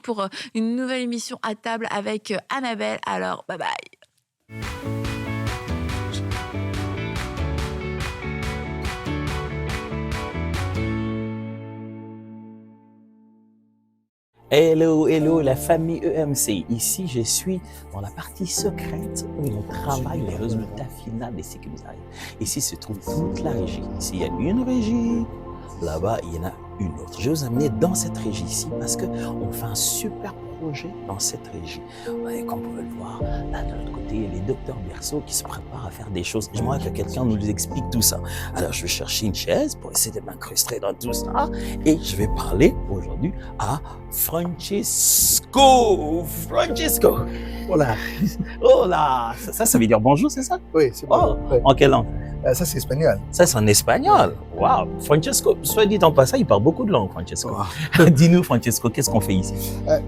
pour une nouvelle émission à table avec Annabelle. Alors, bye bye. Hello, hello, la famille EMC. Ici, je suis dans la partie secrète où on travaille les résultats finaux de ce qui nous arrive. Ici se trouve toute la régie. Ici, il y a une régie. Là-bas, il y en a une autre. Je vais vous amener dans cette régie ici parce qu'on fait un super projet dans cette régie. Et comme vous pouvez le voir, là de l'autre côté, il y a les docteurs Berceau qui se préparent à faire des choses. J'aimerais que quelqu'un nous explique tout ça. Alors, je vais chercher une chaise pour essayer de m'incruster dans tout ça. Et je vais parler aujourd'hui à Francesco. Francesco. Oh là. Oh là. Ça veut dire bonjour, c'est ça? Oui, c'est bon. Oh, en quelle langue? Ça, c'est espagnol. Ça, c'est en espagnol. Waouh. Francesco, soit dit en passant, il parle beaucoup de langues, Francesco. Wow. Dis-nous, Francesco, qu'est-ce qu'on fait ici?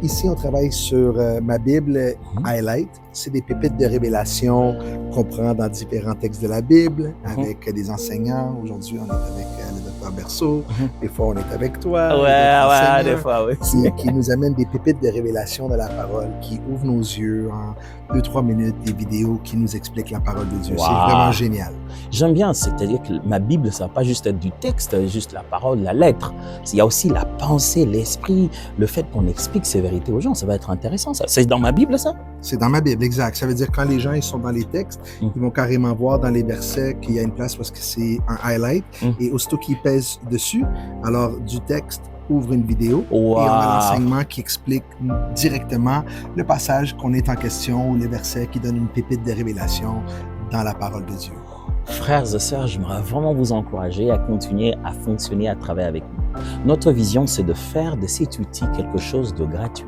Ici, on travaille sur ma Bible Highlight. C'est des pépites de révélation qu'on prend dans différents textes de la Bible avec des enseignants. Aujourd'hui, on est avec le docteur Berceau. Des fois, on est avec toi. Ouais, des fois, oui. Qui nous amène des pépites de révélation de la parole, qui ouvrent nos yeux en 2-3 minutes, des vidéos qui nous expliquent la parole de Dieu. Wow. C'est vraiment génial. J'aime bien, c'est-à-dire que ma Bible, ça ne va pas juste être du texte, juste la parole, la lettre. Il y a aussi la pensée, l'esprit, le fait qu'on explique ces vérités aux gens. Ça va être intéressant, ça. C'est dans ma Bible, ça? C'est dans ma Bible, exact. Ça veut dire que quand les gens ils sont dans les textes, ils vont carrément voir dans les versets qu'il y a une place parce que c'est un highlight. Et aussitôt qu'ils pèsent dessus, alors du texte ouvre une vidéo et on a l'enseignement qui explique directement le passage qu'on est en question ou le verset qui donne une pépite de révélation dans la parole de Dieu. Frères et sœurs, j'aimerais vraiment vous encourager à continuer à fonctionner, à travailler avec nous. Notre vision, c'est de faire de cet outil quelque chose de gratuit,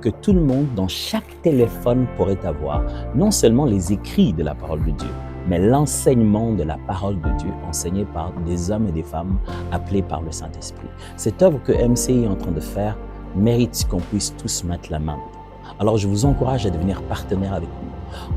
que tout le monde, dans chaque téléphone, pourrait avoir, non seulement les écrits de la parole de Dieu, mais l'enseignement de la parole de Dieu enseigné par des hommes et des femmes appelés par le Saint-Esprit. Cette œuvre que MCI est en train de faire mérite qu'on puisse tous mettre la main dedans. Alors, je vous encourage à devenir partenaire avec nous.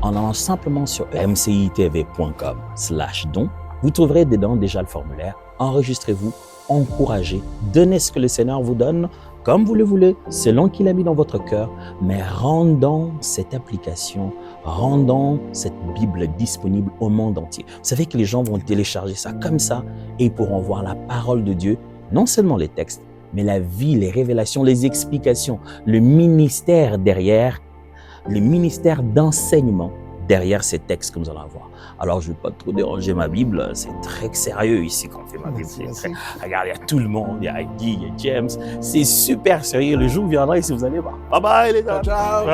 En allant simplement sur mcitv.com/don, vous trouverez dedans déjà le formulaire. Enregistrez-vous, encouragez, donnez ce que le Seigneur vous donne, comme vous le voulez, selon qu'il a mis dans votre cœur, mais rendons cette application, rendons cette Bible disponible au monde entier. Vous savez que les gens vont télécharger ça comme ça et ils pourront voir la parole de Dieu, non seulement les textes, mais la vie, les révélations, les explications, le ministère derrière, le ministère d'enseignement derrière ces textes que nous allons avoir. Alors, je ne vais pas trop déranger ma Bible, c'est très sérieux ici quand on fait ma Bible. Regarde, il y a tout le monde, il y a Guy, il y a James, c'est super sérieux. Le jour viendra ici, vous allez voir. Bye bye les gars. Ciao.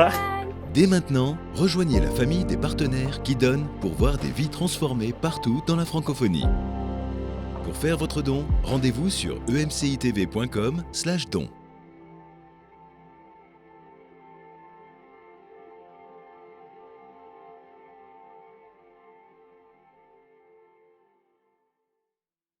Dès maintenant, rejoignez la famille des partenaires qui donnent pour voir des vies transformées partout dans la francophonie. Pour faire votre don, rendez-vous sur emcitv.com/don.